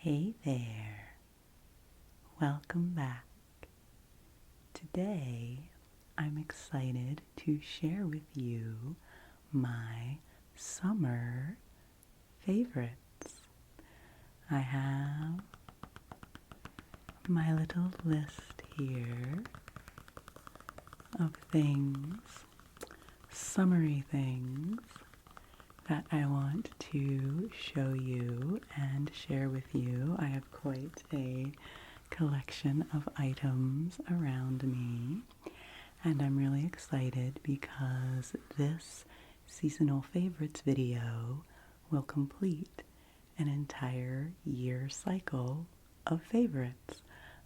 Hey there, welcome back. Today I'm excited to share with you my summer favorites. I have my little list here of things, summery things that I want to show you and share with you. I have quite a collection of items around me, and I'm really excited because this seasonal favorites video will complete an entire year cycle of favorites.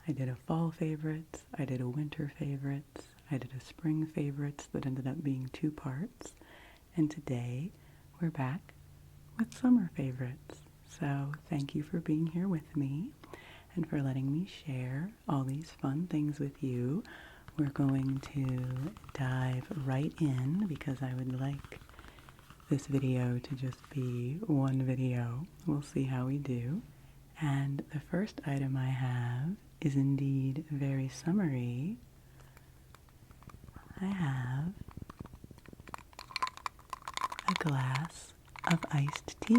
I did a fall favorites, I did a winter favorites, I did a spring favorites that ended up being 2 parts, and today we're back with summer favorites. So thank you for being here with me and for letting me share all these fun things with you. We're going to dive right in because I would like this video to just be one video. We'll see how we do. And the first item I have is indeed very summery. I have a glass of iced tea.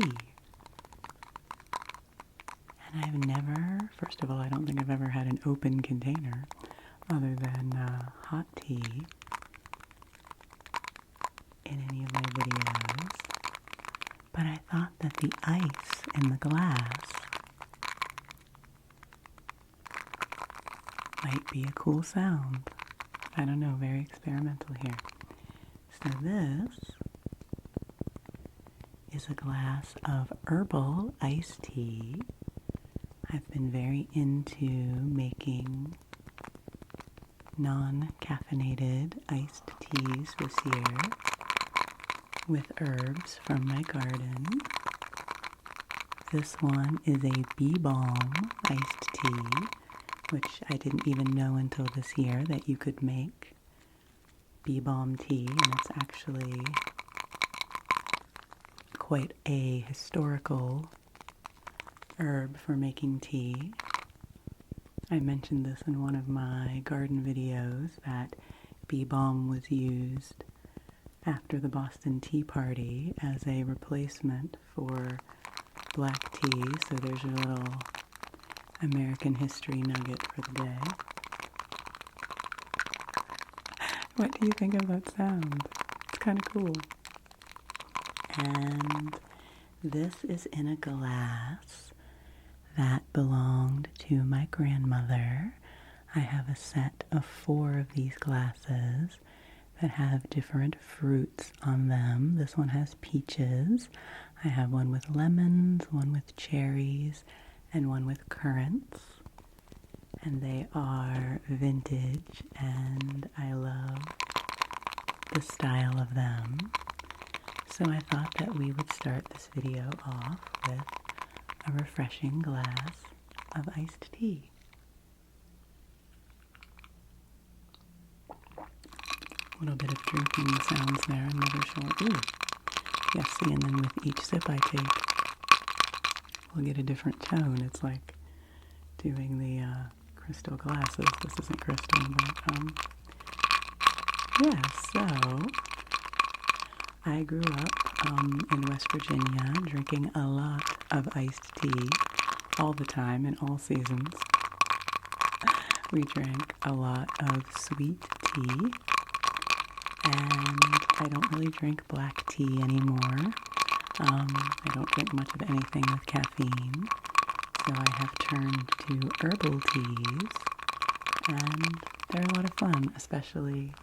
And I've never, first of all, I don't think I've ever had an open container other than hot tea in any of my videos. But I thought that the ice in the glass might be a cool sound. I don't know, very experimental here. So this is a glass of Herbal iced tea. I've been very into making non-caffeinated iced teas this year with herbs from my garden. This one is a bee balm iced tea, which I didn't even know until this year that you could make bee balm tea, and it's actually quite a historical herb for making tea. I mentioned this in one of my garden videos that bee balm was used after the Boston Tea Party as a replacement for black tea, so there's your little American history nugget for the day. What do you think of that sound? It's kind of cool. And this is in a glass that belonged to my grandmother. I have a set of 4 of these glasses that have different fruits on them. This one has peaches. I have one with lemons, one with cherries, and one with currants. And they are vintage, and I love the style of them. So I thought that we would start this video off with a refreshing glass of iced tea. A little bit of drinking sounds there, I'm never sure. Ooh, yes, see, and then with each sip I take, we'll get a different tone. It's like doing the crystal glasses. This isn't crystal, but yeah, so I grew up in West Virginia drinking a lot of iced tea all the time in all seasons. We drank a lot of sweet tea, and I don't really drink black tea anymore. I don't drink much of anything with caffeine, so I have turned to herbal teas, and they're a lot of fun, especially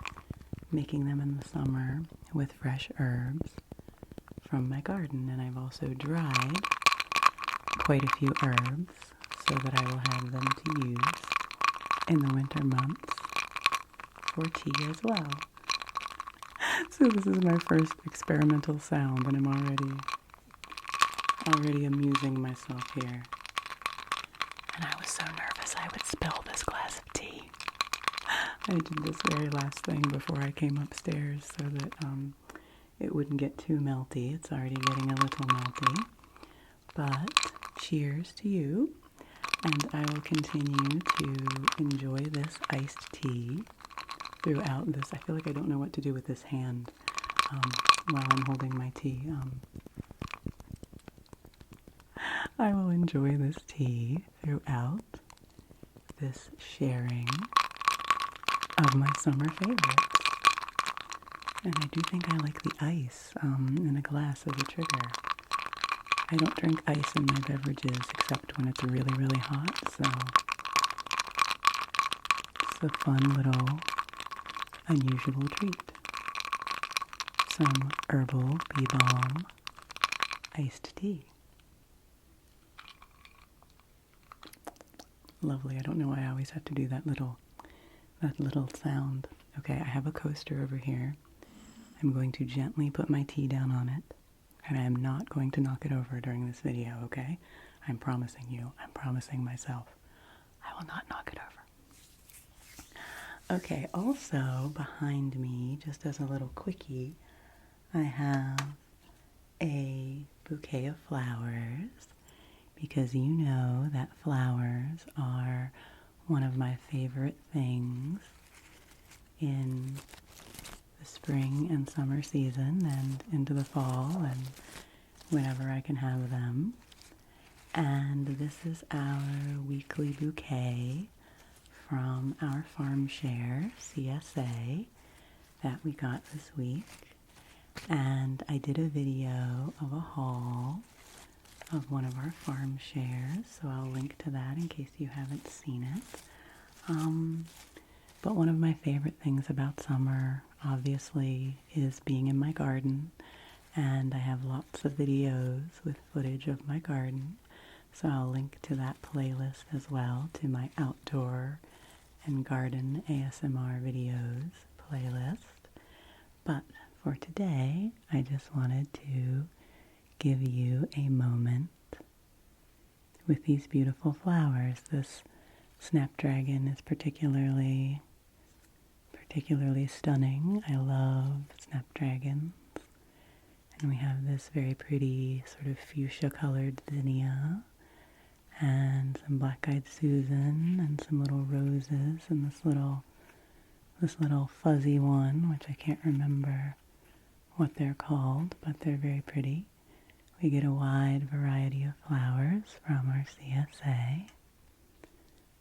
making them in the summer with fresh herbs from my garden. And I've also dried quite a few herbs so that I will have them to use in the winter months for tea as well. So this is my first experimental sound, and I'm already amusing myself here. And I was so nervous I would spill this glass of tea. I did this very last thing before I came upstairs so that it wouldn't get too melty. It's already getting a little melty. But cheers to you. And I will continue to enjoy this iced tea throughout this. I feel like I don't know what to do with this hand while I'm holding my tea. I will enjoy this tea throughout this sharing of my summer favorites. And I do think I like the ice in a glass as a trigger. I don't drink ice in my beverages except when it's really, really hot, so it's a fun little unusual treat. Some Herbal Bee Balm iced tea. Lovely. I don't know why I always have to do that little sound. Okay, I have a coaster over here. I'm going to gently put my tea down on it, and I am not going to knock it over during this video, okay? I'm promising you. I'm promising myself. I will not knock it over. Okay, also behind me, just as a little quickie, I have a bouquet of flowers, because you know that flowers are one of my favorite things in the spring and summer season and into the fall and whenever I can have them. And this is our weekly bouquet from our farm share, CSA, that we got this week. And I did a video of a haul of one of our farm shares, so I'll link to that in case you haven't seen it. But one of my favorite things about summer, obviously, is being in my garden, and I have lots of videos with footage of my garden, so I'll link to that playlist as well, to my outdoor and garden ASMR videos playlist. But for today, I just wanted to give you a moment with these beautiful flowers. This snapdragon is particularly stunning. I love snapdragons. And we have this very pretty sort of fuchsia colored zinnia and some black-eyed Susan and some little roses and this little fuzzy one, which I can't remember what they're called, but they're very pretty. We get a wide variety of flowers from our CSA.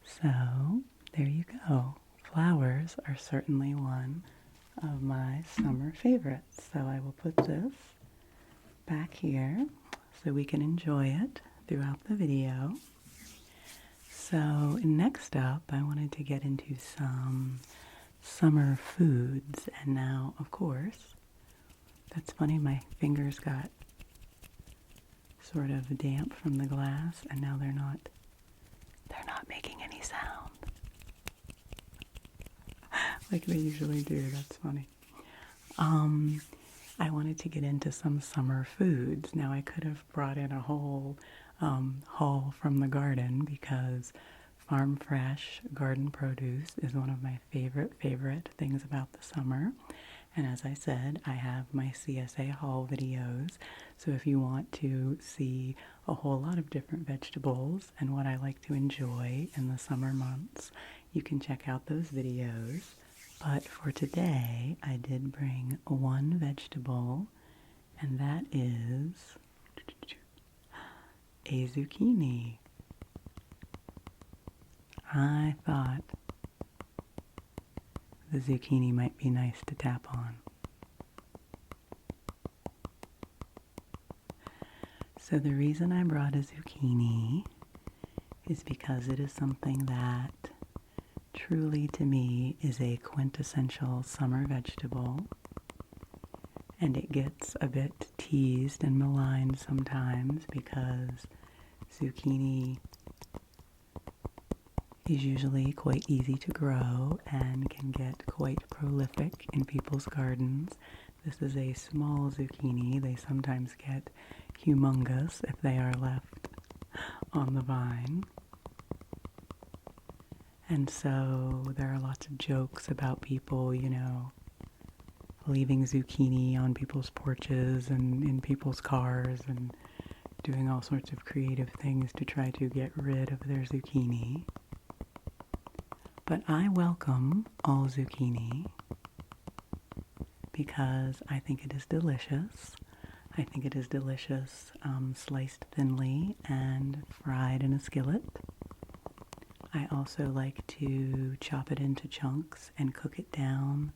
So, there you go. Flowers are certainly one of my summer favorites. So I will put this back here so we can enjoy it throughout the video. So next up, I wanted to get into some summer foods. And now, of course, that's funny, my fingers got sort of damp from the glass, and now they're not making any sound like they usually do. That's funny. I wanted to get into some summer foods. Now I could have brought in a whole haul from the garden, because farm fresh garden produce is one of my favorite things about the summer. And as I said, I have my CSA haul videos, so if you want to see a whole lot of different vegetables and what I like to enjoy in the summer months, you can check out those videos. But for today, I did bring one vegetable, and that is a zucchini. I thought the zucchini might be nice to tap on. So the reason I brought a zucchini is because it is something that truly to me is a quintessential summer vegetable, and it gets a bit teased and maligned sometimes because zucchini is usually quite easy to grow and can get quite prolific in people's gardens. This is a small zucchini. They sometimes get humongous if they are left on the vine. And so there are lots of jokes about people, leaving zucchini on people's porches and in people's cars and doing all sorts of creative things to try to get rid of their zucchini. But I welcome all zucchini because I think it is delicious. I think it is delicious sliced thinly and fried in a skillet. I also like to chop it into chunks and cook it down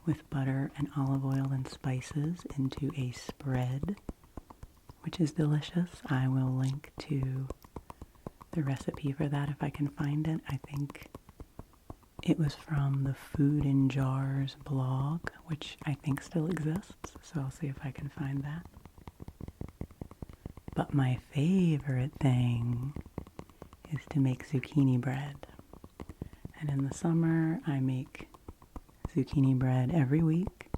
with butter and olive oil and spices into a spread, which is delicious. I will link to the recipe for that if I can find it. I think it was from the Food in Jars blog, which I think still exists, so I'll see if I can find that. But my favorite thing is to make zucchini bread. And in the summer, I make zucchini bread every week.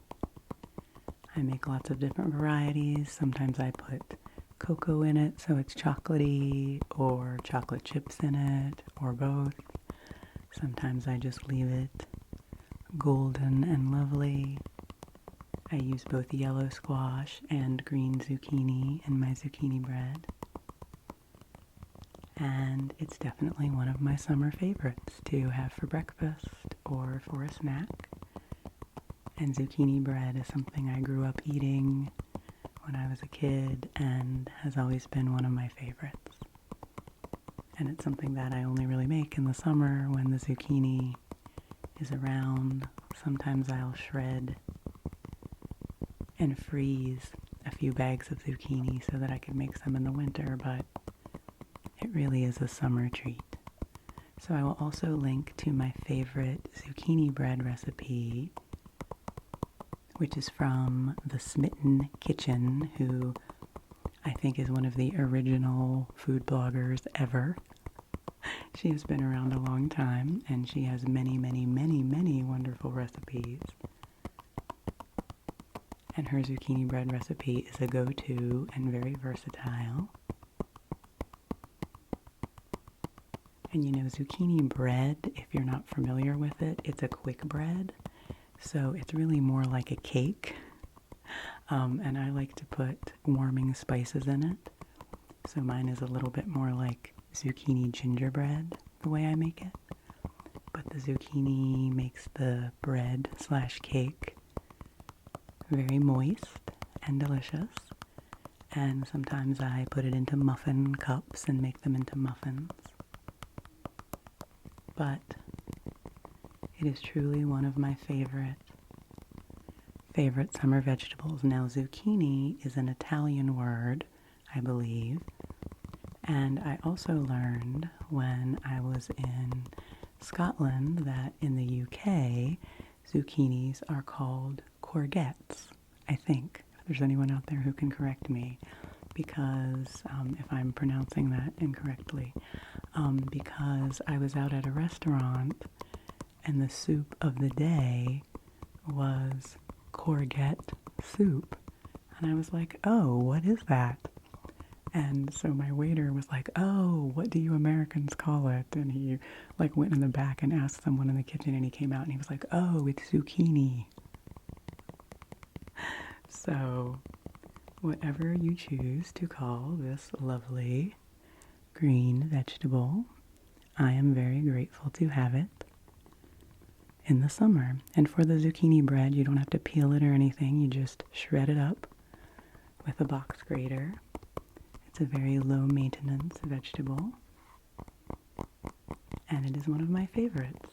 I make lots of different varieties. Sometimes I put cocoa in it, so it's chocolatey, or chocolate chips in it, or both. Sometimes I just leave it golden and lovely. I use both yellow squash and green zucchini in my zucchini bread. And it's definitely one of my summer favorites to have for breakfast or for a snack. And zucchini bread is something I grew up eating when I was a kid and has always been one of my favorites. And it's something that I only really make in the summer when the zucchini is around. Sometimes I'll shred and freeze a few bags of zucchini so that I can make some in the winter, but it really is a summer treat. So I will also link to my favorite zucchini bread recipe, which is from the Smitten Kitchen, who I think is one of the original food bloggers ever. She has been around a long time, and she has many, many, many, many wonderful recipes. And her zucchini bread recipe is a go-to and very versatile. And you know, zucchini bread, if you're not familiar with it, it's a quick bread. So it's really more like a cake. And I like to put warming spices in it. So mine is a little bit more like zucchini gingerbread, the way I make it. But the zucchini makes the bread / cake very moist and delicious. And sometimes I put it into muffin cups and make them into muffins. But it is truly one of my favorite summer vegetables. Now, zucchini is an Italian word, I believe. And I also learned when I was in Scotland that in the UK, zucchinis are called courgettes, I think. If there's anyone out there who can correct me, because if I'm pronouncing that incorrectly, because I was out at a restaurant and the soup of the day was courgette soup. And I was like, oh, what is that? And so my waiter was like, oh, what do you Americans call it? And he like went in the back and asked someone in the kitchen, and he came out and he was like, oh, it's zucchini. So whatever you choose to call this lovely green vegetable, I am very grateful to have it in the summer. And for the zucchini bread, you don't have to peel it or anything. You just shred it up with a box grater. It's a very low maintenance vegetable, and it is one of my favorites.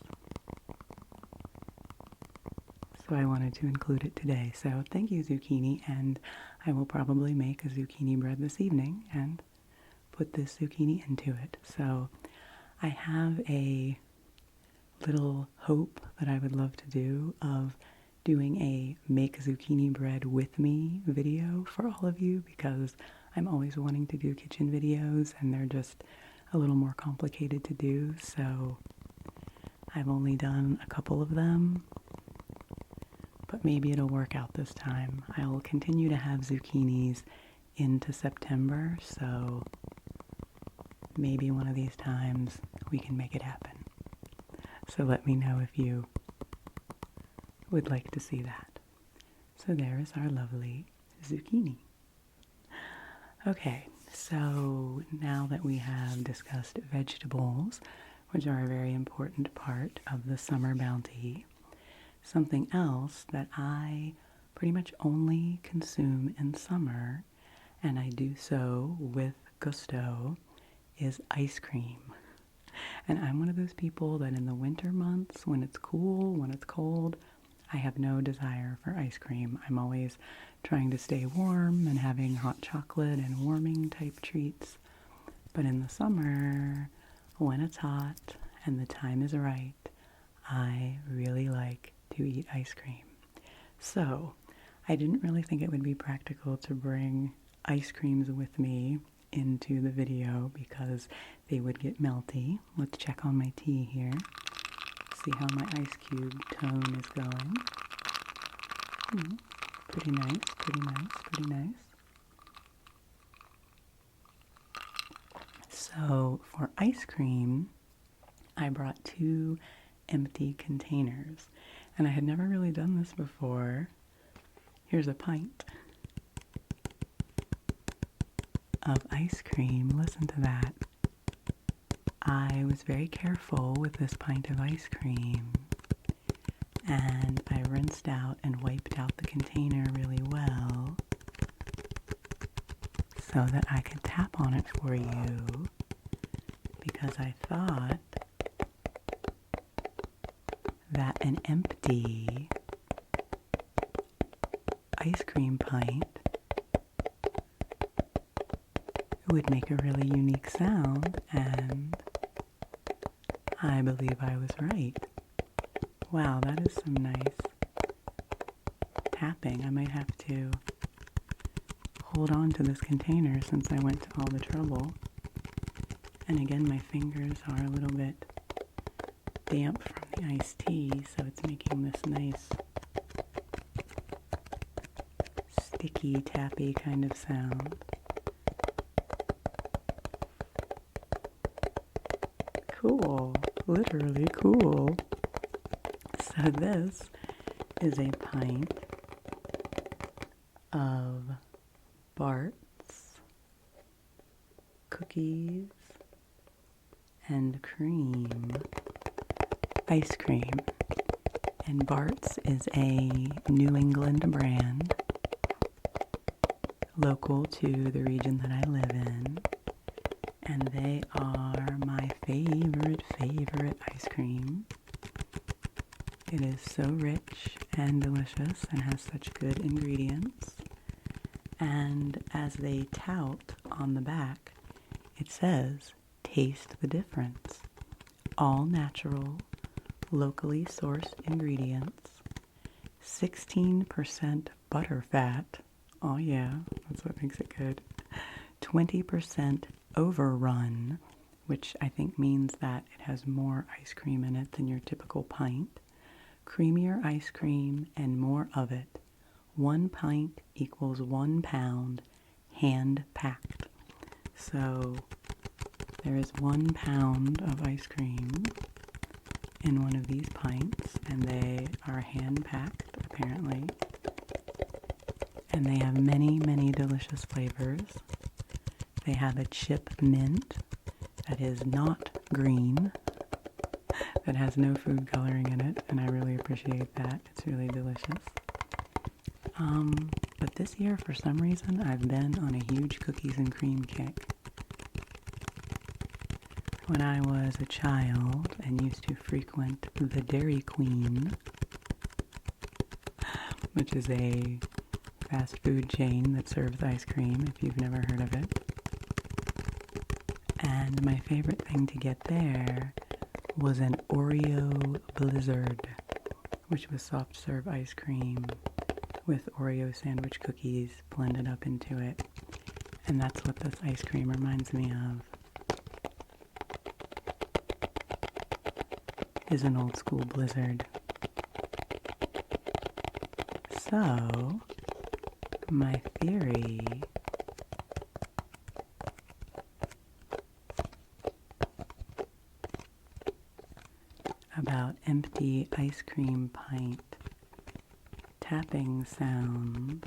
So I wanted to include it today. So thank you, zucchini, and I will probably make a zucchini bread this evening and put this zucchini into it. So I have a little hope that I would love to do of doing a make zucchini bread with me video for all of you, because I'm always wanting to do kitchen videos and they're just a little more complicated to do. So I've only done a couple of them, but maybe it'll work out this time. I'll continue to have zucchinis into September, so maybe one of these times we can make it happen. So let me know if you would like to see that. So there is our lovely zucchini. Okay, So now that we have discussed vegetables, which are a very important part of the summer bounty, something else that I pretty much only consume in summer, and I do so with gusto, is ice cream. And I'm one of those people that in the winter months, when it's cool, when it's cold, I have no desire for ice cream. I'm always trying to stay warm and having hot chocolate and warming type treats. But in the summer, when it's hot and the time is right, I really like to eat ice cream. So I didn't really think it would be practical to bring ice creams with me into the video because they would get melty. Let's check on my tea here. See how my ice cube tone is going. Pretty nice, pretty nice, pretty nice. So for ice cream, I brought 2 empty containers. And I had never really done this before. Here's a pint of ice cream. Listen to that. I was very careful with this pint of ice cream, and I rinsed out and wiped out the container really well so that I could tap on it for you, because I thought that an empty ice cream pint would make a really unique sound, and I believe I was right. Wow, that is some nice tapping. I might have to hold on to this container since I went to all the trouble. And again, my fingers are a little bit damp from the iced tea, so it's making this nice sticky, tappy kind of sound. Cool. Literally cool. So this is a pint of Bart's cookies and cream ice cream. And Bart's is a New England brand local to the region that I live in. And they are my favorite ice cream. It is so rich and delicious and has such good ingredients. And as they tout on the back, it says, taste the difference. All natural, locally sourced ingredients, 16% butter fat. Oh yeah, that's what makes it good. 20% overrun, which I think means that it has more ice cream in it than your typical pint. Creamier ice cream and more of it. 1 pint equals 1 pound, hand packed. So there is 1 pound of ice cream in one of these pints, and they are hand packed apparently. And they have many, many delicious flavors. They have a chip mint that is not green, that has no food coloring in it, and I really appreciate that. It's really delicious. But this year, for some reason, I've been on a huge cookies and cream kick. When I was a child and used to frequent the Dairy Queen, which is a fast food chain that serves ice cream, if you've never heard of it. And my favorite thing to get there was an Oreo Blizzard, which was soft serve ice cream with Oreo sandwich cookies blended up into it. And that's what this ice cream reminds me of. Is an old school Blizzard. So, my theory about empty ice cream pint tapping sounds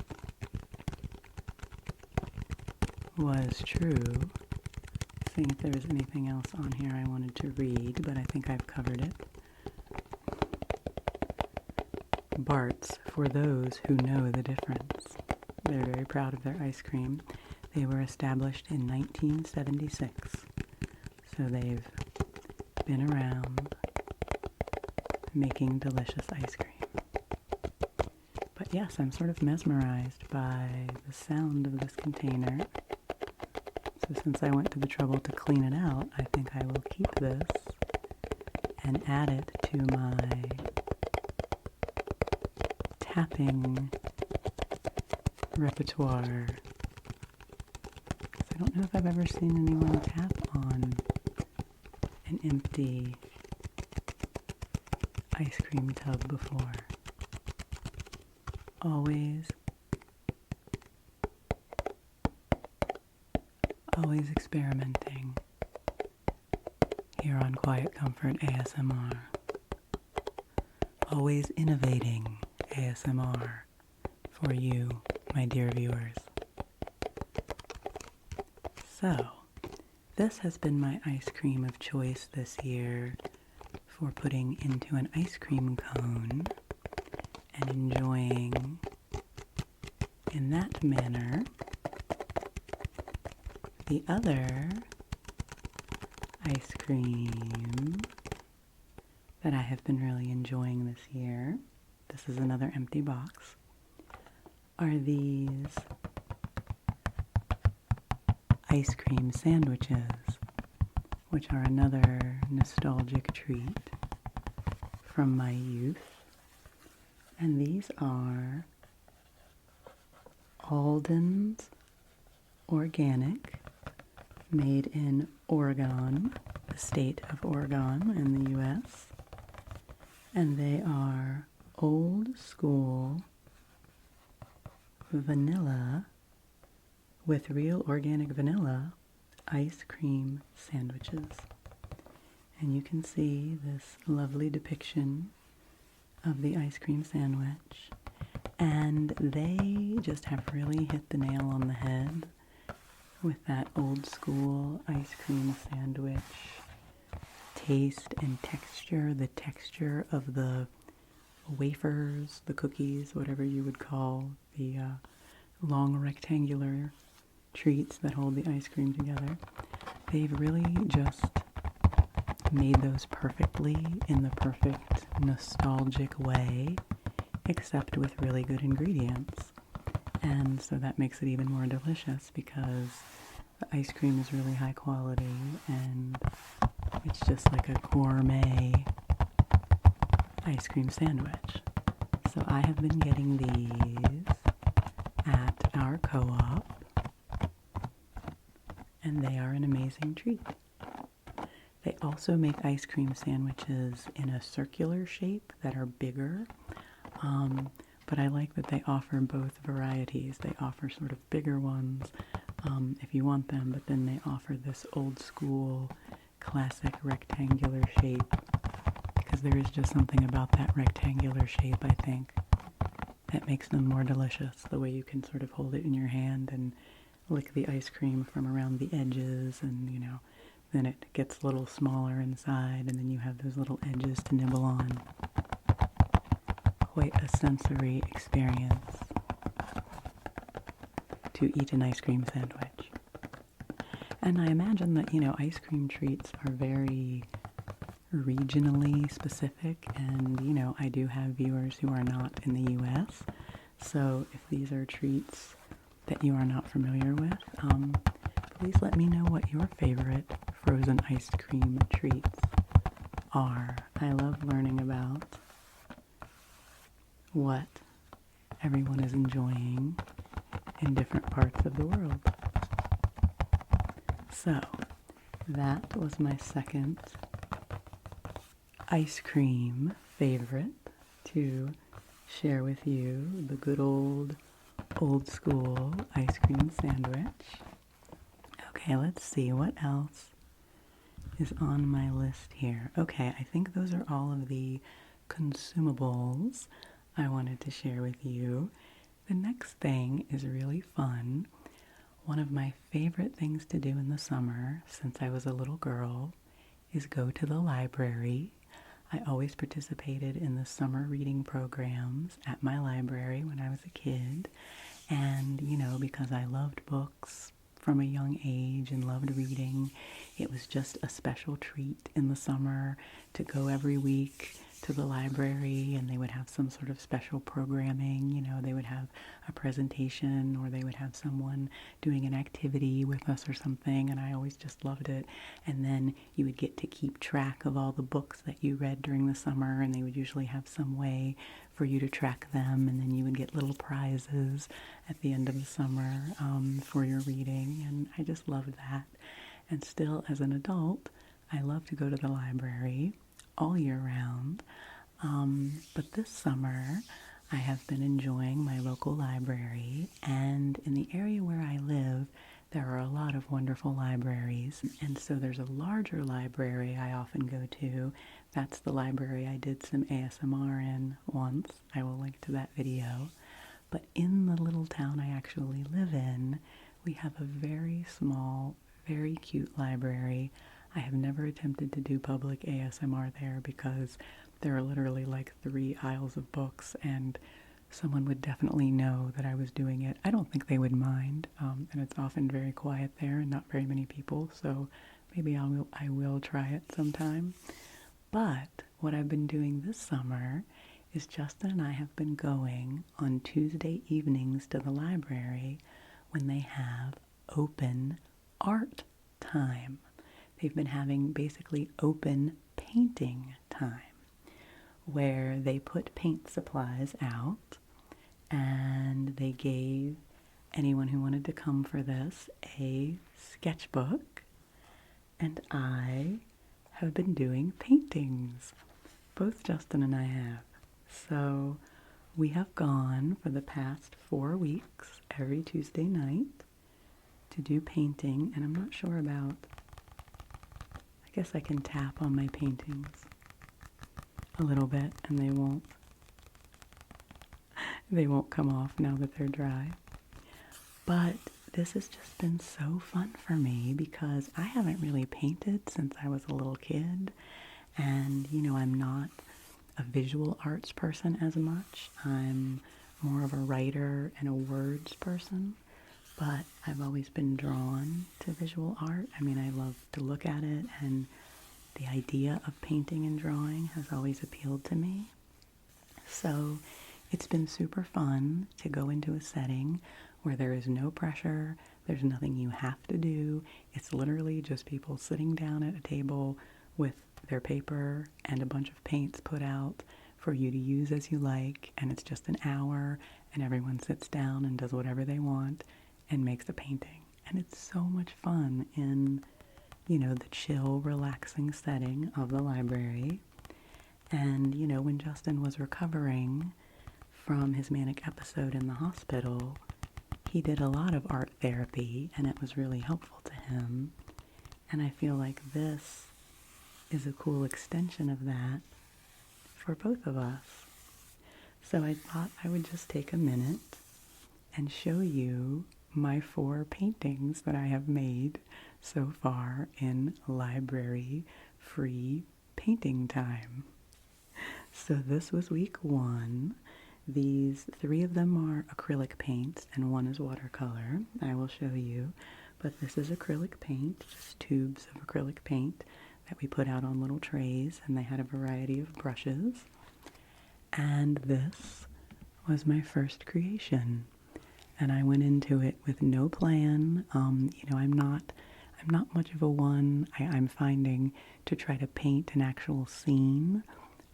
was true. Seeing if there was anything else on here I wanted to read, but I think I've covered it. Bart's, for those who know the difference. They're very proud of their ice cream. They were established in 1976, so they've been around making delicious ice cream. But yes, I'm sort of mesmerized by the sound of this container. So since I went to the trouble to clean it out, I think I will keep this and add it to my tapping repertoire. I don't know if I've ever seen anyone tap on an empty ice cream tub before. Always experimenting here on Quiet Comfort ASMR. Always innovating ASMR for you, my dear viewers. So, this has been my ice cream of choice this year for putting into an ice cream cone and enjoying in that manner. The other ice cream that I have been really enjoying this year, this is another empty box, are these ice cream sandwiches, which are another nostalgic treat from my youth. And these are Alden's Organic, made in Oregon, the state of Oregon in the U.S. And they are old school vanilla with real organic vanilla ice cream sandwiches. And you can see this lovely depiction of the ice cream sandwich. And they just have really hit the nail on the head with that old school ice cream sandwich taste and texture, the texture of the wafers, the cookies, whatever you would call the long rectangular treats that hold the ice cream together. They've really just made those perfectly in the perfect nostalgic way, except with really good ingredients. And so that makes it even more delicious because the ice cream is really high quality and it's just like a gourmet ice cream sandwich. So I have been getting these at our co-op, and they are an amazing treat. They also make ice cream sandwiches in a circular shape that are bigger, but I like that they offer both varieties. They offer sort of bigger ones if you want them, but then they offer this old school classic rectangular shape, because there is just something about that rectangular shape, I think, that makes them more delicious. The way you can sort of hold it in your hand and lick the ice cream from around the edges, and you know, then it gets a little smaller inside, and then you have those little edges to nibble on. Quite a sensory experience to eat an ice cream sandwich. And I imagine that, you know, ice cream treats are very regionally specific, and, you know, I do have viewers who are not in the U.S., so if these are treats that you are not familiar with, please let me know what your favorite frozen ice cream treats are. I love learning about what everyone is enjoying in different parts of the world. So, that was my second ice cream favorite to share with you, the good old school ice cream sandwich. Okay, let's see what else is on my list here. Okay, I think those are all of the consumables I wanted to share with you. The next thing is really fun. One of my favorite things to do in the summer, since I was a little girl, is go to the library. I always participated in the summer reading programs at my library when I was a kid. And, you know, because I loved books from a young age and loved reading, it was just a special treat in the summer to go every week to the library, and they would have some sort of special programming. You know, they would have a presentation, or they would have someone doing an activity with us or something, and I always just loved it. And then you would get to keep track of all the books that you read during the summer, and they would usually have some way for you to track them, and then you would get little prizes at the end of the summer for your reading, and I just loved that. And still, as an adult, I love to go to the library all year round, but this summer I have been enjoying my local library, and in the area where I live there are a lot of wonderful libraries, and so there's a larger library I often go to. That's the library I did some ASMR in once. I will link to that video. But in the little town I actually live in, we have a very small, very cute library. I have never attempted to do public ASMR there because there are literally like 3 aisles of books, and someone would definitely know that I was doing it. I don't think they would mind, and it's often very quiet there and not very many people, so maybe I will try it sometime. But what I've been doing this summer is Justin and I have been going on Tuesday evenings to the library when they have open art time. They've been having basically open painting time, where they put paint supplies out, and they gave anyone who wanted to come for this a sketchbook, and I have been doing paintings. Both Justin and I have. So we have gone for the past 4 weeks every Tuesday night to do painting, and I'm not sure about, I guess I can tap on my paintings a little bit and they won't come off now that they're dry. But this has just been so fun for me because I haven't really painted since I was a little kid, and you know, I'm not a visual arts person as much. I'm more of a writer and a words person, but I've always been drawn to visual art. I mean, I love to look at it, and the idea of painting and drawing has always appealed to me. So it's been super fun to go into a setting where there is no pressure, there's nothing you have to do. It's literally just people sitting down at a table with their paper and a bunch of paints put out for you to use as you like, and it's just an hour, and everyone sits down and does whatever they want and makes a painting. And it's so much fun in, you know, the chill, relaxing setting of the library. And, you know, when Justin was recovering from his manic episode in the hospital, he did a lot of art therapy, and it was really helpful to him. And I feel like this is a cool extension of that for both of us. So I thought I would just take a minute and show you my 4 paintings that I have made so far in library free painting time. So this was week 1. These 3 of them are acrylic paints and 1 is watercolor. I will show you, but this is acrylic paint, just tubes of acrylic paint that we put out on little trays, and they had a variety of brushes. And this was my first creation, and I went into it with no plan. You know, I'm not much of a one. I'm finding to try to paint an actual scene.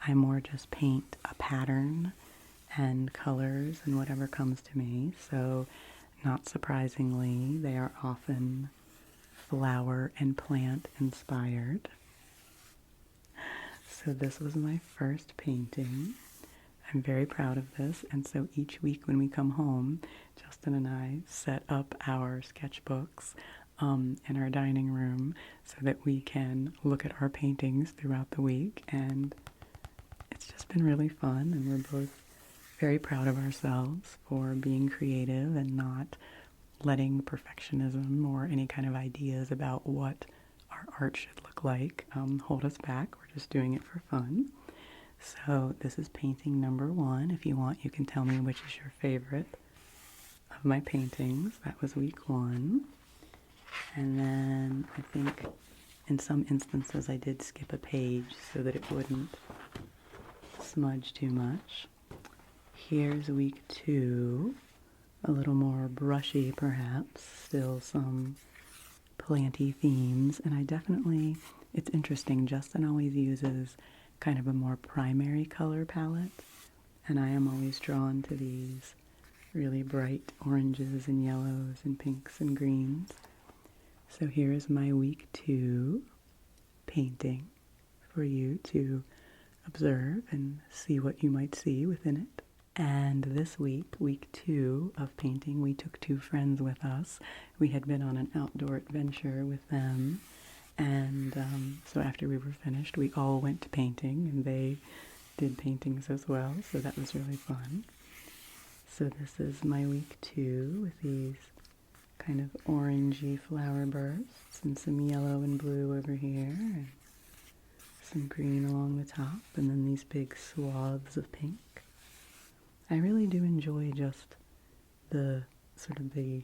I more just paint a pattern and colors and whatever comes to me. So not surprisingly, they are often flower and plant inspired. So this was my first painting. I'm very proud of this, and so each week when we come home, Justin and I set up our sketchbooks in our dining room so that we can look at our paintings throughout the week, and it's just been really fun, and we're both very proud of ourselves for being creative and not letting perfectionism or any kind of ideas about what our art should look like hold us back. We're just doing it for fun. So this is painting number 1. If you want, you can tell me which is your favorite of my paintings. That was week 1. And then I think in some instances I did skip a page so that it wouldn't smudge too much. Here's week 2, a little more brushy perhaps, still some planty themes, and I definitely, it's interesting, Justin always uses kind of a more primary color palette, and I am always drawn to these really bright oranges and yellows and pinks and greens. So here is my week 2 painting for you to observe and see what you might see within it. And this week, week 2 of painting, we took 2 friends with us. We had been on an outdoor adventure with them, and so after we were finished, we all went to painting, and they did paintings as well, so that was really fun. So this is my week 2 with these kind of orangey flower bursts, and some yellow and blue over here, and some green along the top, and then these big swaths of pink. I really do enjoy just the sort of the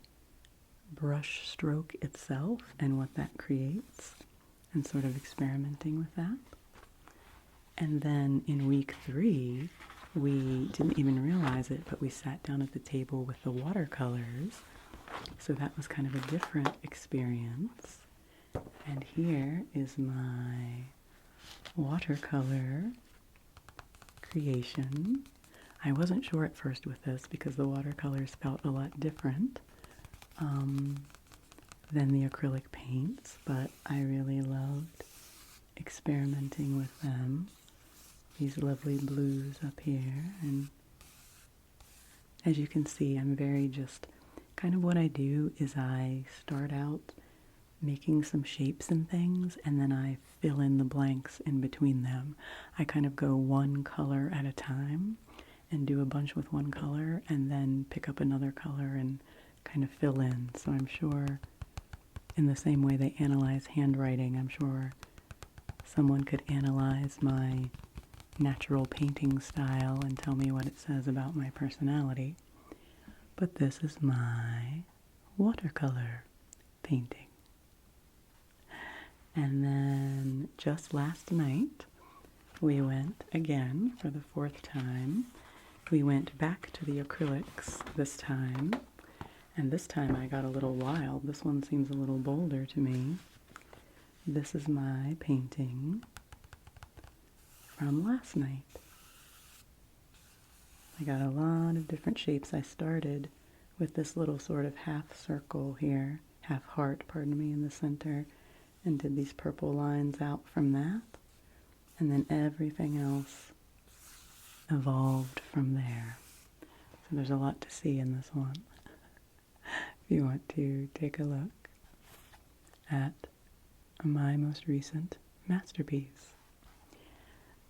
brush stroke itself and what that creates, and sort of experimenting with that. And then in week 3, we didn't even realize it, but we sat down at the table with the watercolors. So that was kind of a different experience. And here is my watercolor creation. I wasn't sure at first with this because the watercolors felt a lot different than the acrylic paints, but I really loved experimenting with them. These lovely blues up here, and as you can see, I'm very just, kind of what I do is I start out making some shapes and things, and then I fill in the blanks in between them. I kind of go one color at a time and do a bunch with one color, and then pick up another color and kind of fill in. So I'm sure in the same way they analyze handwriting, I'm sure someone could analyze my natural painting style and tell me what it says about my personality. But this is my watercolor painting. And then just last night, we went again for the 4th time. We went back to the acrylics this time, and this time I got a little wild. This one seems a little bolder to me. This is my painting from last night. I got a lot of different shapes. I started with this little sort of half circle here, half heart, pardon me, in the center, and did these purple lines out from that, and then everything else evolved from there. So there's a lot to see in this one. If you want to take a look at my most recent masterpiece.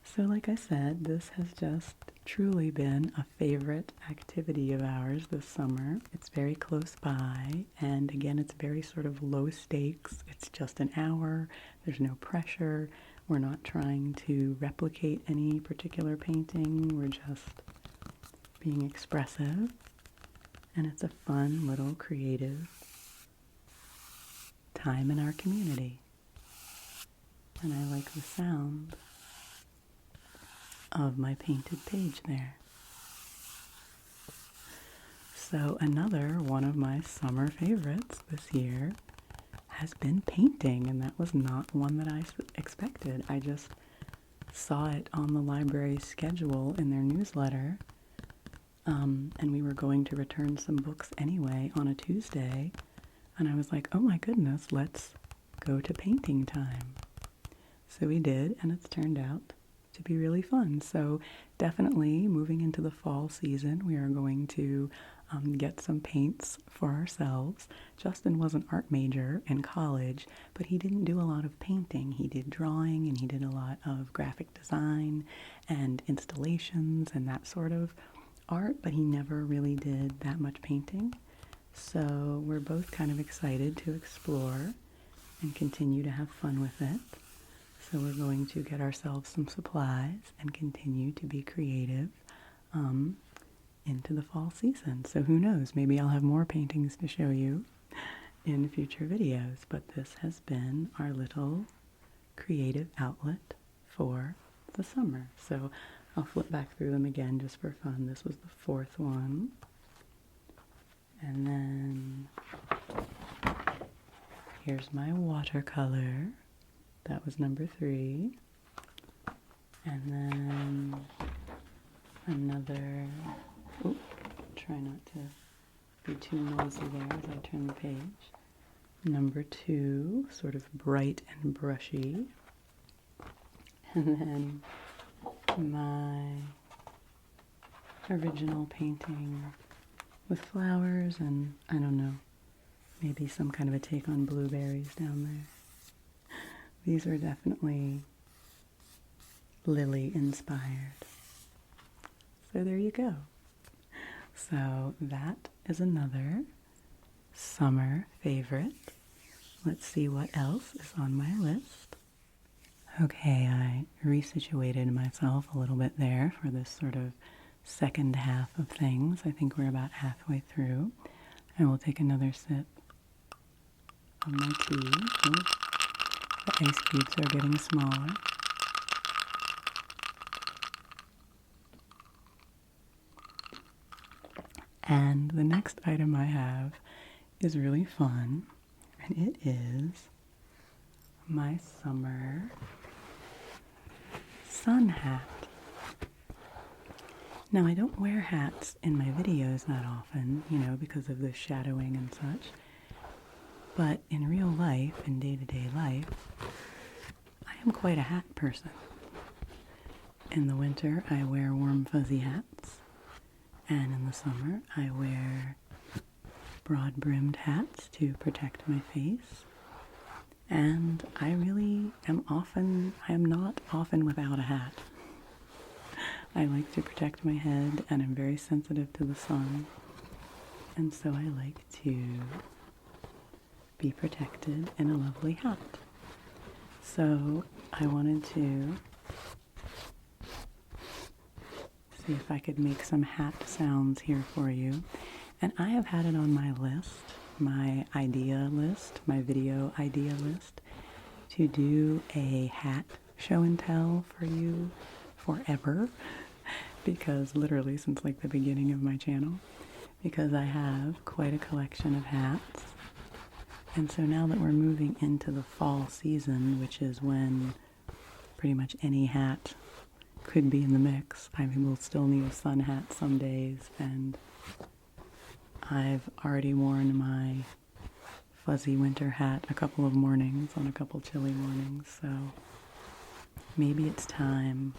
So like I said, this has just truly been a favorite activity of ours this summer. It's very close by, and again, it's very sort of low stakes. It's just an hour. There's no pressure. We're not trying to replicate any particular painting. We're just being expressive, and it's a fun little creative time in our community. And I like the sound of my painted page there. So another one of my summer favorites this year has been painting, and that was not one that I expected. I just saw it on the library's schedule in their newsletter, and we were going to return some books anyway on a Tuesday, and I was like, oh my goodness, let's go to painting time. So we did, and it's turned out to be really fun. So definitely moving into the fall season, we are going to get some paints for ourselves. Justin was an art major in college, but he didn't do a lot of painting. He did drawing, and he did a lot of graphic design and installations and that sort of art, but he never really did that much painting. So we're both kind of excited to explore and continue to have fun with it. So we're going to get ourselves some supplies and continue to be creative into the fall season. So who knows, maybe I'll have more paintings to show you in future videos, but this has been our little creative outlet for the summer. So I'll flip back through them again just for fun. This was the fourth one. And then here's my watercolor. That was number 3. And then another, try not to be too noisy there as I turn the page. Number 2, sort of bright and brushy. And then my original painting with flowers and, I don't know, maybe some kind of a take on blueberries down there. These are definitely lily inspired. So there you go. So that is another summer favorite. Let's see what else is on my list. Okay, I resituated myself a little bit there for this sort of second half of things. I think we're about halfway through. I will take another sip of my tea. Ooh, the ice cubes are getting smaller. And the next item I have is really fun, and it is my summer sun hat. Now, I don't wear hats in my videos that often, you know, because of the shadowing and such. But in real life, in day-to-day life, I am quite a hat person. In the winter, I wear warm fuzzy hats. And in the summer, I wear broad-brimmed hats to protect my face. And I really am not often without a hat. I like to protect my head, and I'm very sensitive to the sun. And so I like to be protected in a lovely hat. So I wanted to see if I could make some hat sounds here for you. And I have had it on my list, my idea list, my video idea list, to do a hat show and tell for you forever, because literally since like the beginning of my channel, because I have quite a collection of hats. And so now that we're moving into the fall season, which is when pretty much any hat could be in the mix. I mean, we'll still need a sun hat some days, and I've already worn my fuzzy winter hat a couple of mornings on a couple chilly mornings, so maybe it's time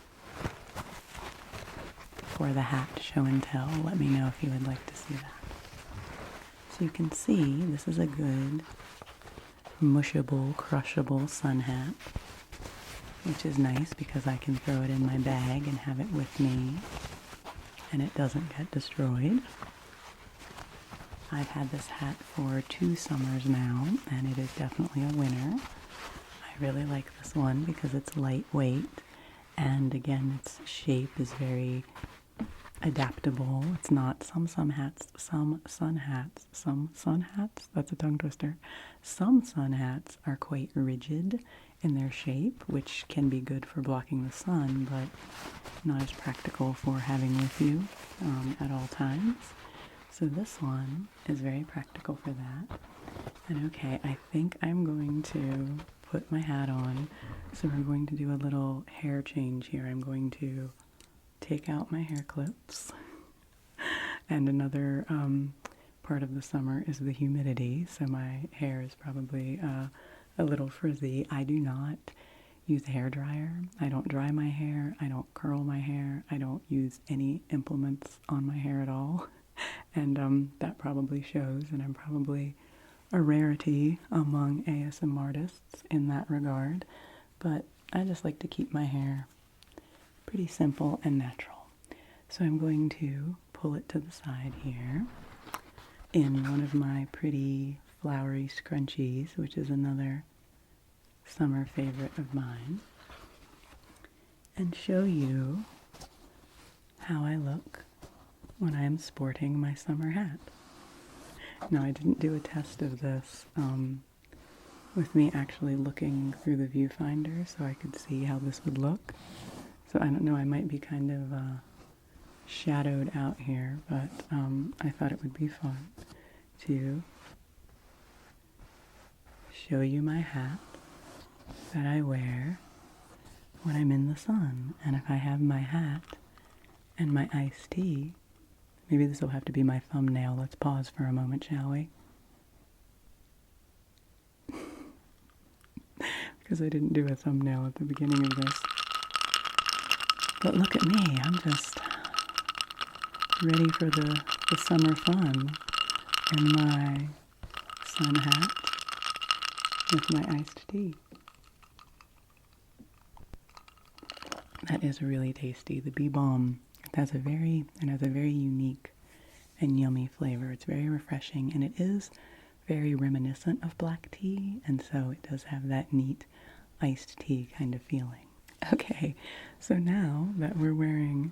for the hat show and tell. Let me know if you would like to see that. So you can see this is a good mushable, crushable sun hat, which is nice because I can throw it in my bag and have it with me and it doesn't get destroyed. I've had this hat for 2 summers now, and it is definitely a winner. I really like this one because it's lightweight, and again, its shape is very adaptable. It's not some sun hats, that's a tongue twister. Some sun hats are quite rigid in their shape, which can be good for blocking the sun, but not as practical for having with you at all times. So this one is very practical for that. And okay, I think I'm going to put my hat on. So we're going to do a little hair change here. I'm going to take out my hair clips. And another part of the summer is the humidity, so my hair is probably a little frizzy. I do not use a hair dryer. I don't dry my hair. I don't curl my hair. I don't use any implements on my hair at all. And that probably shows, and I'm probably a rarity among ASMR artists in that regard. But I just like to keep my hair pretty simple and natural. So I'm going to pull it to the side here. in one of my pretty flowery scrunchies, which is another summer favorite of mine, and show you how I look when I am sporting my summer hat. Now, I didn't do a test of this with me actually looking through the viewfinder so I could see how this would look. So I don't know, I might be kind of shadowed out here, but I thought it would be fun to show you my hat that I wear when I'm in the sun. And if I have my hat and my iced tea, maybe this will have to be my thumbnail. Let's pause for a moment, shall we? Because I didn't do a thumbnail at the beginning of this. But look at me, I'm just ready for the summer fun in my sun hat with my iced tea. That is really tasty. The Bee Balm, it has a very unique and yummy flavor. It's very refreshing, and it is very reminiscent of black tea, and so it does have that neat iced tea kind of feeling. Okay, so now that we're wearing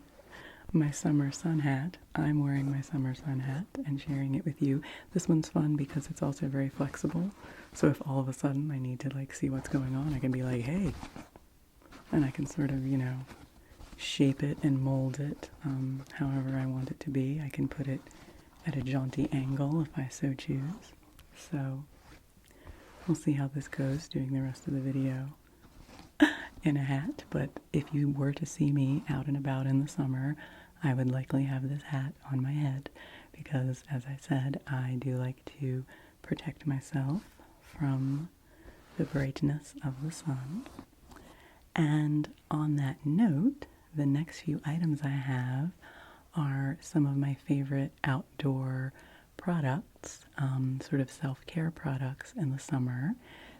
my summer sun hat, I'm wearing my summer sun hat and sharing it with you. This one's fun because it's also very flexible, so if all of a sudden I need to like see what's going on, I can be like, hey, and I can sort of, you know, shape it and mold it however I want it to be. I can put it at a jaunty angle if I so choose. So we'll see how this goes doing the rest of the video in a hat. But if you were to see me out and about in the summer, I would likely have this hat on my head because, as I said, I do like to protect myself from the brightness of the sun. And on that note, the next few items I have are some of my favorite outdoor products, sort of self-care products in the summer,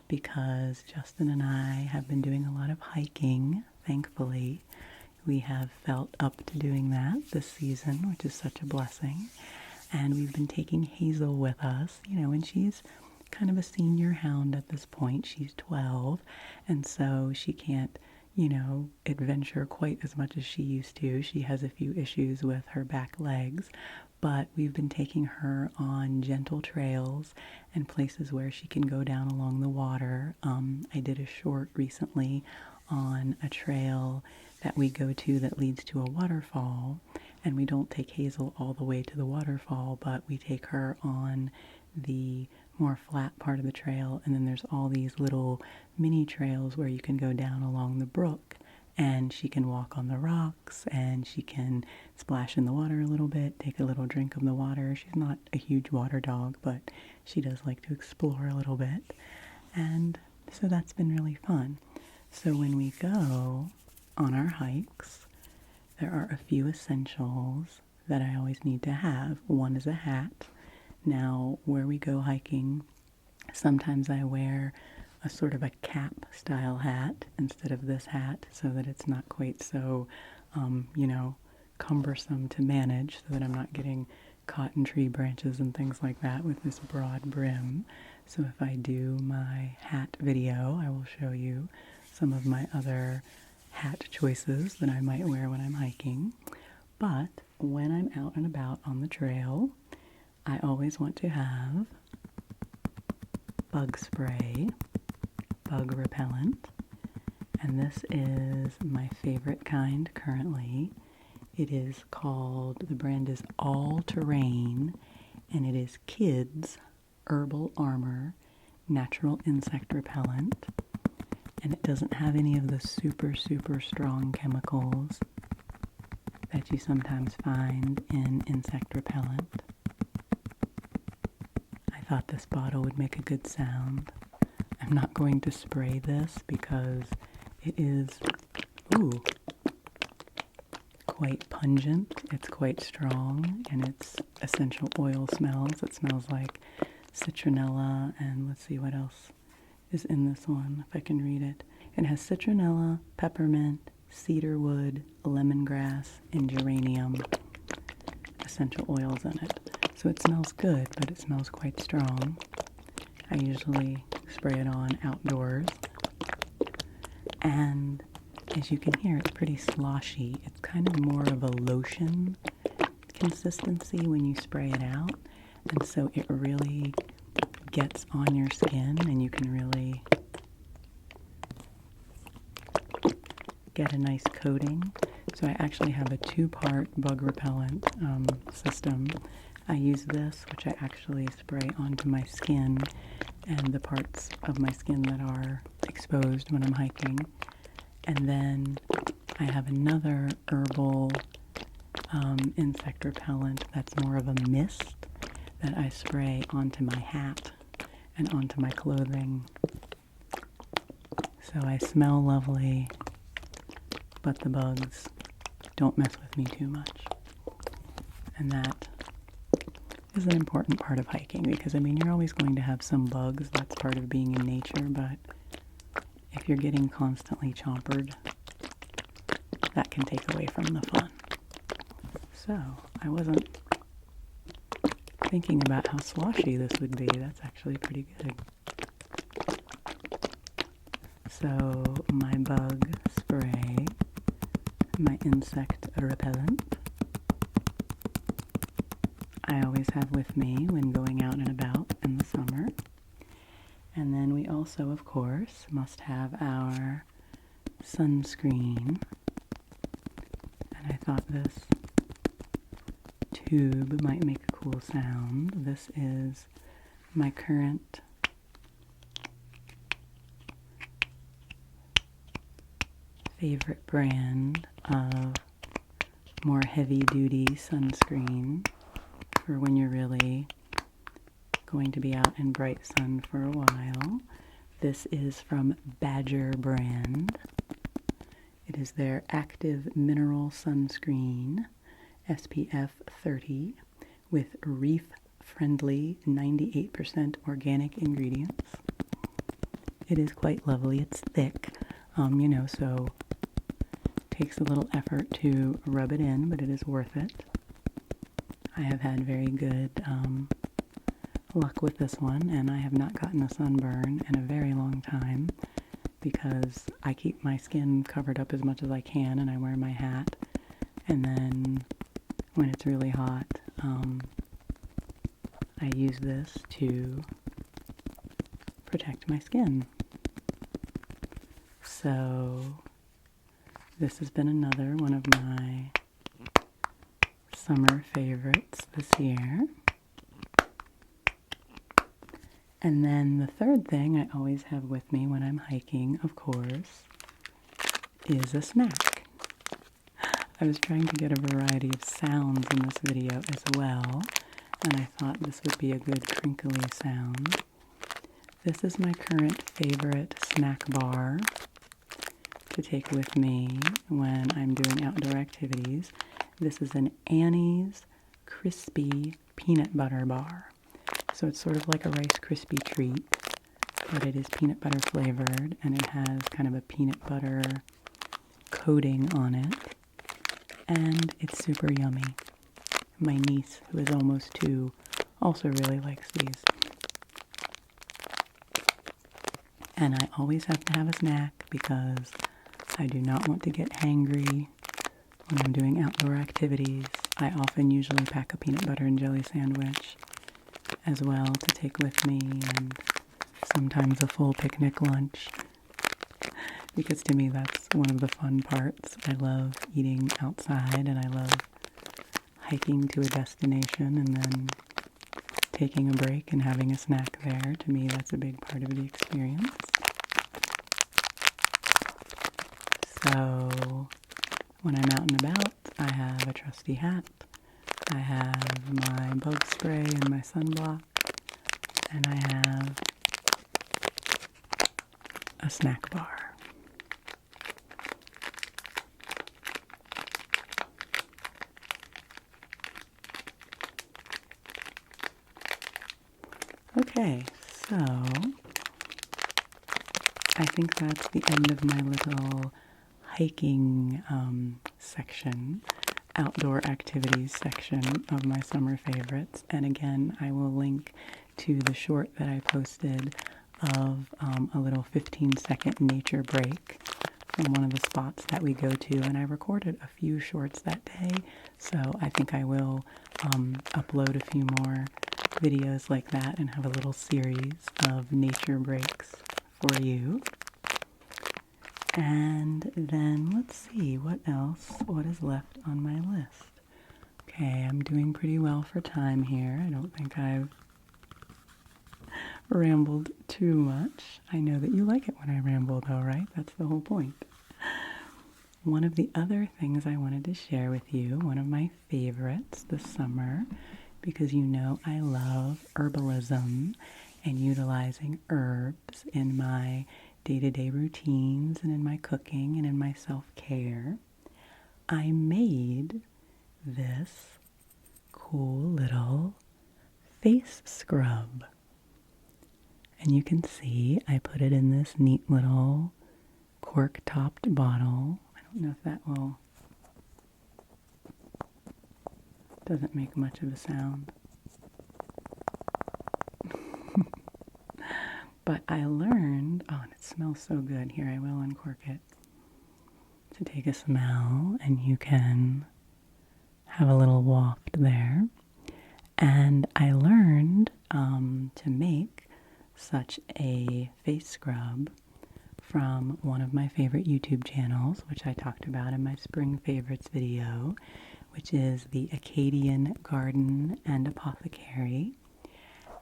because Justin and I have been doing a lot of hiking, thankfully. We have felt up to doing that this season, which is such a blessing. And we've been taking Hazel with us, you know, and she's kind of a senior hound at this point. She's 12, and so she can't, you know, adventure quite as much as she used to. She has a few issues with her back legs, but we've been taking her on gentle trails and places where she can go down along the water. I did a short recently on a trail that we go to that leads to a waterfall, and we don't take Hazel all the way to the waterfall, but we take her on the more flat part of the trail, and then there's all these little mini trails where you can go down along the brook, and she can walk on the rocks, and she can splash in the water a little bit, take a little drink of the water. She's not a huge water dog, but she does like to explore a little bit, and so that's been really fun. So when we go on our hikes, there are a few essentials that I always need to have. One is a hat. Now, where we go hiking, sometimes I wear a sort of a cap style hat instead of this hat so that it's not quite so, you know, cumbersome to manage, so that I'm not getting caught in tree branches and things like that with this broad brim. So if I do my hat video, I will show you some of my other hat choices that I might wear when I'm hiking. But when I'm out and about on the trail, I always want to have bug spray, bug repellent, and this is my favorite kind currently. It is called, the brand is All Terrain, and it is Kids Herbal Armor Natural Insect Repellent, and it doesn't have any of the super strong chemicals that you sometimes find in insect repellent. I thought this bottle would make a good sound. I'm not going to spray this because it is, quite pungent. It's quite strong, and it's essential oil smells. It smells like citronella, and let's see what else is in this one, if I can read it. It has citronella, peppermint, cedarwood, lemongrass, and geranium essential oils in it. So it smells good, but it smells quite strong. I usually spray it on outdoors. And as you can hear, it's pretty sloshy. It's kind of more of a lotion consistency when you spray it out. And so it really gets on your skin and you can really get a nice coating. So I actually have a 2-part bug repellent system. I use this, which I actually spray onto my skin and the parts of my skin that are exposed when I'm hiking. And then I have another Herbal insect repellent that's more of a mist that I spray onto my hat and onto my clothing. So I smell lovely, but the bugs don't mess with me too much. And that is an important part of hiking because, I mean, you're always going to have some bugs. That's part of being in nature, but if you're getting constantly chompered, that can take away from the fun. So, I wasn't thinking about how sloshy this would be. That's actually pretty good. So, my bug spray, my insect repellent, I always have with me when going out and about in the summer. And then we also, of course, must have our sunscreen. And I thought this tube might make a cool sound. This is my current favorite brand of more heavy-duty sunscreen for when you're really going to be out in bright sun for a while. This is from Badger brand. It is their Active Mineral Sunscreen, SPF 30, with reef-friendly 98% organic ingredients. It is quite lovely. It's thick, so it takes a little effort to rub it in, but it is worth it. I have had very good luck with this one, and I have not gotten a sunburn in a very long time because I keep my skin covered up as much as I can, and I wear my hat, and then when it's really hot, I use this to protect my skin. So this has been another one of my summer favorites this year. And then the third thing I always have with me when I'm hiking, of course, is a snack. I was trying to get a variety of sounds in this video as well, and I thought this would be a good crinkly sound. This is my current favorite snack bar to take with me when I'm doing outdoor activities. This is an Annie's Crispy Peanut Butter Bar. So it's sort of like a Rice Krispie treat, but it is peanut butter flavored, and it has kind of a peanut butter coating on it, and it's super yummy. My niece, who is almost 2, also really likes these. And I always have to have a snack because I do not want to get hangry when I'm doing outdoor activities. I often usually pack a peanut butter and jelly sandwich as well to take with me, and sometimes a full picnic lunch, because to me that's one of the fun parts. I love eating outside, and I love hiking to a destination and then taking a break and having a snack there. To me, that's a big part of the experience. So when I'm out and about, I have a trusty hat, I have my bug spray and my sunblock, and I have a snack bar. Okay, so I think that's the end of my little hiking section. outdoor activities section of my summer favorites. And again, I will link to the short that I posted of a little 15-second nature break from one of the spots that we go to. And I recorded a few shorts that day, so I think I will upload a few more videos like that and have a little series of nature breaks for you. And then let's see what is left on my list. Okay, I'm doing pretty well for time here. I don't think I've rambled too much. I know that you like it when I ramble though, right? That's the whole point. One of the other things I wanted to share with you, one of my favorites this summer, because you know I love herbalism and utilizing herbs in my day-to-day routines and in my cooking and in my self-care. I made this cool little face scrub. And you can see I put it in this neat little cork-topped bottle. I don't know if that will... doesn't make much of a sound. But I learned, oh, and it smells so good. Here, I will uncork it. To take a smell, and you can have a little waft there. And I learned to make such a face scrub from one of my favorite YouTube channels, which I talked about in my spring favorites video, which is the Acadian Garden and Apothecary.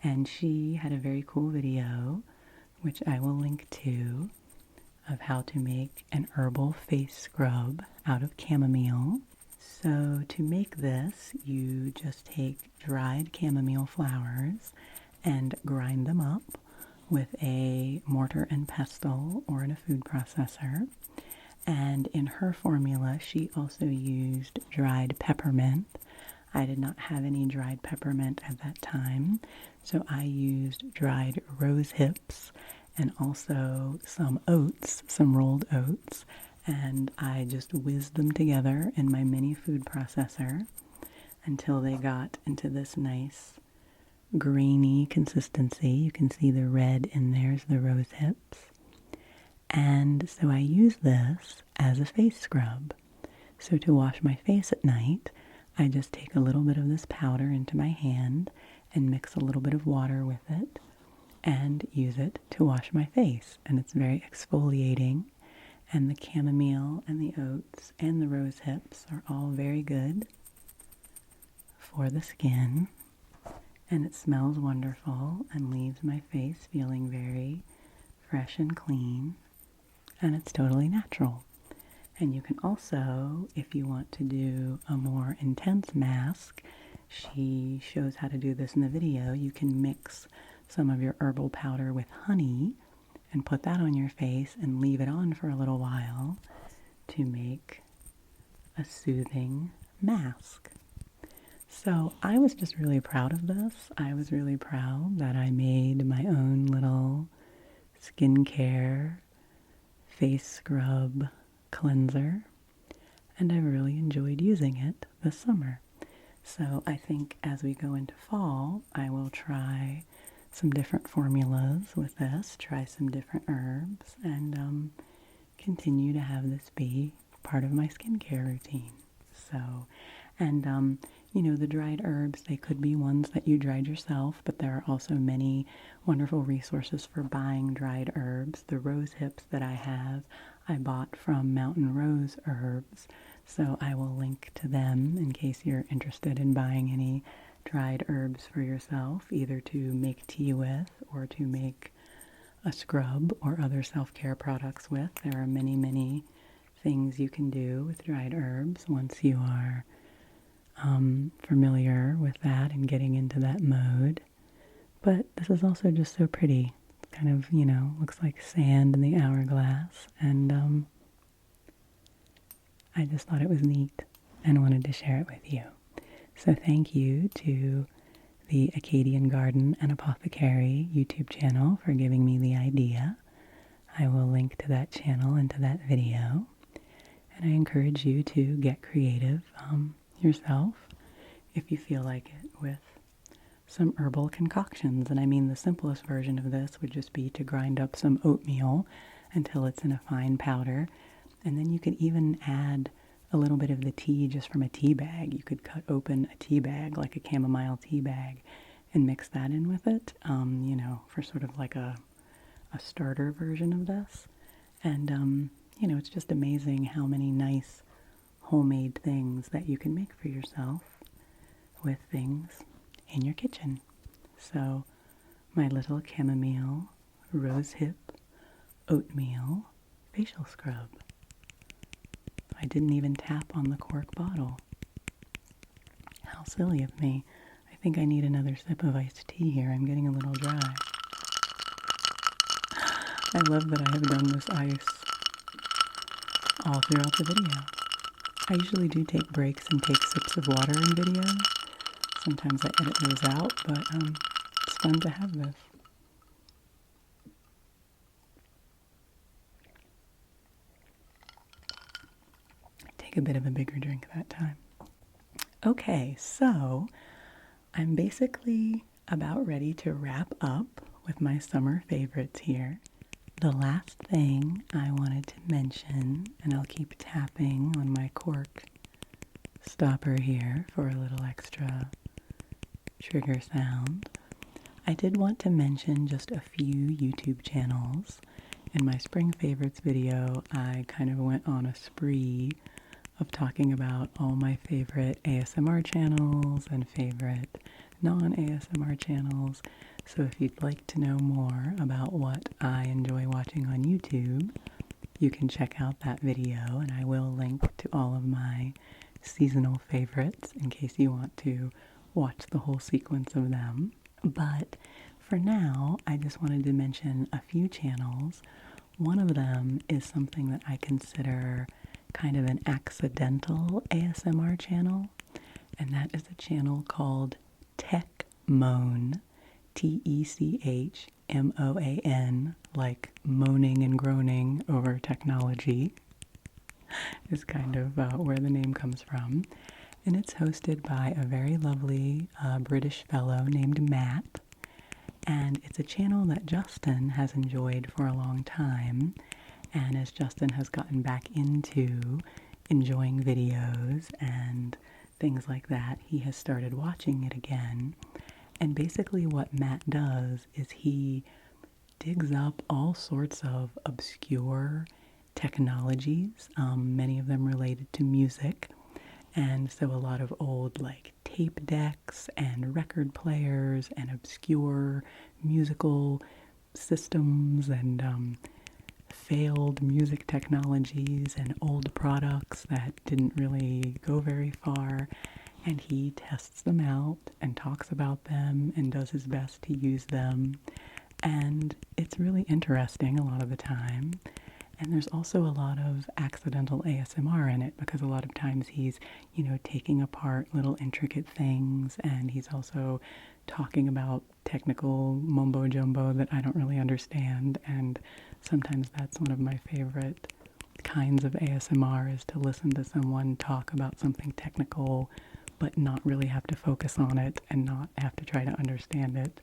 And she had a very cool video, which I will link to, of how to make an herbal face scrub out of chamomile. So to make this, you just take dried chamomile flowers and grind them up with a mortar and pestle or in a food processor. And in her formula, she also used dried peppermint. I did not have any dried peppermint at that time, so I used dried rose hips and also some oats, some rolled oats, and I just whizzed them together in my mini food processor until they got into this nice grainy consistency. You can see the red in there's the rose hips. And so I use this as a face scrub. So to wash my face at night, I just take a little bit of this powder into my hand and mix a little bit of water with it and use it to wash my face. And it's very exfoliating, and the chamomile and the oats and the rose hips are all very good for the skin. And it smells wonderful and leaves my face feeling very fresh and clean. And it's totally natural. And you can also, if you want to do a more intense mask, she shows how to do this in the video. You can mix some of your herbal powder with honey and put that on your face and leave it on for a little while to make a soothing mask. So I was just really proud of this. I was really proud that I made my own little skincare face scrub cleanser, and I really enjoyed using it this summer. So I think as we go into fall, I will try some different formulas with this, try some different herbs, and continue to have this be part of my skincare routine. So, and you know, the dried herbs, they could be ones that you dried yourself, but there are also many wonderful resources for buying dried herbs. The rose hips that I have, I bought from Mountain Rose Herbs, so I will link to them in case you're interested in buying any dried herbs for yourself, either to make tea with or to make a scrub or other self-care products with. There are many, many things you can do with dried herbs once you are familiar with that and getting into that mode. But this is also just so pretty. It's kind of, you know, looks like sand in the hourglass, and I just thought it was neat and wanted to share it with you. So thank you to the Acadian Garden and Apothecary YouTube channel for giving me the idea. I will link to that channel and to that video, and I encourage you to get creative yourself, if you feel like it, with some herbal concoctions. And I mean, the simplest version of this would just be to grind up some oatmeal until it's in a fine powder. And then you could even add a little bit of the tea just from a tea bag. You could cut open a tea bag, like a chamomile tea bag, and mix that in with it, you know, for sort of like a starter version of this. And, you know, it's just amazing how many nice homemade things that you can make for yourself with things in your kitchen. So my little chamomile, rose hip, oatmeal facial scrub. I didn't even tap on the cork bottle. How silly of me. I think I need another sip of iced tea here. I'm getting a little dry. I love that I have done this ice all throughout the video. I usually do take breaks and take sips of water in videos. Sometimes I edit those out, but it's fun to have this. Take a bit of a bigger drink that time. Okay, so I'm basically about ready to wrap up with my summer favorites here. The last thing I wanted to mention, and I'll keep tapping on my cork stopper here for a little extra trigger sound. I did want to mention just a few YouTube channels. In my spring favorites video, I kind of went on a spree of talking about all my favorite ASMR channels and favorite non-ASMR channels. So if you'd like to know more about what I enjoy watching on YouTube, you can check out that video, and I will link to all of my seasonal favorites in case you want to watch the whole sequence of them. But for now, I just wanted to mention a few channels. One of them is something that I consider kind of an accidental ASMR channel, and that is a channel called Techmoan, Techmoan, like moaning and groaning over technology, is kind of where the name comes from. And it's hosted by a very lovely British fellow named Matt. And it's a channel that Justin has enjoyed for a long time. And as Justin has gotten back into enjoying videos and things like that, he has started watching it again. And basically what Matt does is he digs up all sorts of obscure technologies, many of them related to music. And so a lot of old like tape decks and record players and obscure musical systems and failed music technologies and old products that didn't really go very far. And he tests them out and talks about them and does his best to use them. And it's really interesting a lot of the time. And there's also a lot of accidental ASMR in it, because a lot of times he's, you know, taking apart little intricate things, and he's also talking about technical mumbo jumbo that I don't really understand. And sometimes that's one of my favorite kinds of ASMR, is to listen to someone talk about something technical but not really have to focus on it and not have to try to understand it.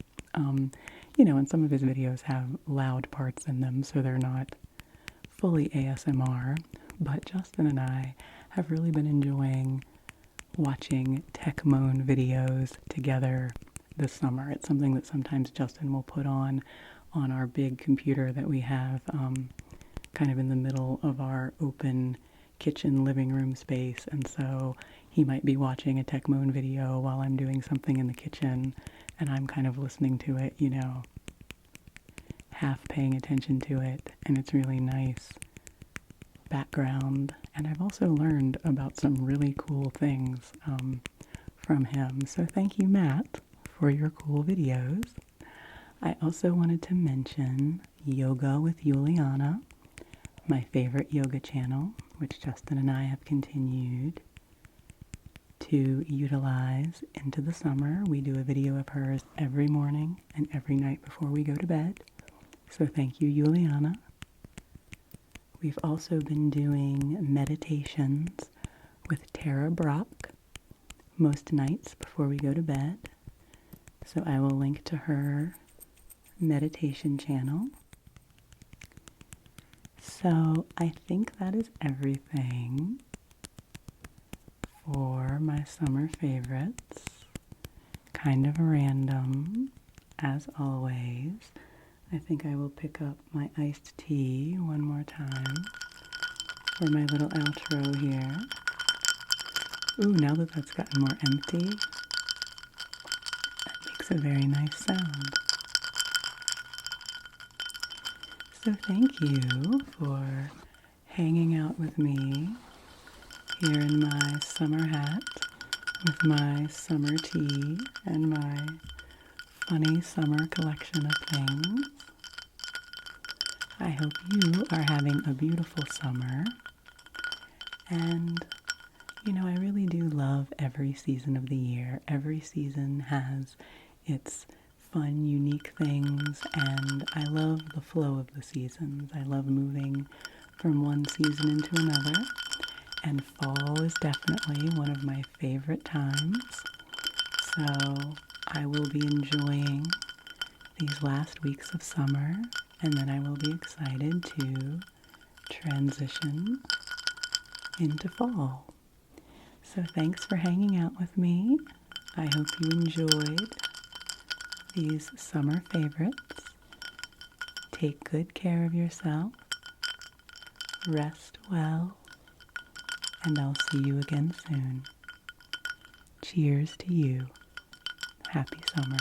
You know, and some of his videos have loud parts in them, so they're not fully ASMR, but Justin and I have really been enjoying watching Techmoan videos together this summer. It's something that sometimes Justin will put on our big computer that we have kind of in the middle of our open kitchen living room space, and so he might be watching a Techmoan video while I'm doing something in the kitchen, and I'm kind of listening to it, you know, half paying attention to it, and it's really nice background. And I've also learned about some really cool things from him. So thank you, Matt, for your cool videos. I also wanted to mention Yogawithuliana, my favorite yoga channel, which Justin and I have continued to utilize into the summer. We do a video of hers every morning and every night before we go to bed. So thank you, Juliana. We've also been doing meditations with TaraBrach, most nights before we go to bed. So I will link to her meditation channel. So I think that is everything for my summer favorites. Kind of random, as always. I think I will pick up my iced tea one more time for my little outro here. Ooh, now that that's gotten more empty, that makes a very nice sound. So thank you for hanging out with me here in my summer hat with my summer tea and my funny summer collection of things. I hope you are having a beautiful summer. And, you know, I really do love every season of the year. Every season has its fun, unique things, and I love the flow of the seasons. I love moving from one season into another, and fall is definitely one of my favorite times. So I will be enjoying these last weeks of summer, and then I will be excited to transition into fall. So thanks for hanging out with me. I hope you enjoyed these summer favorites. Take good care of yourself. Rest well. And I'll see you again soon. Cheers to you. Happy summer.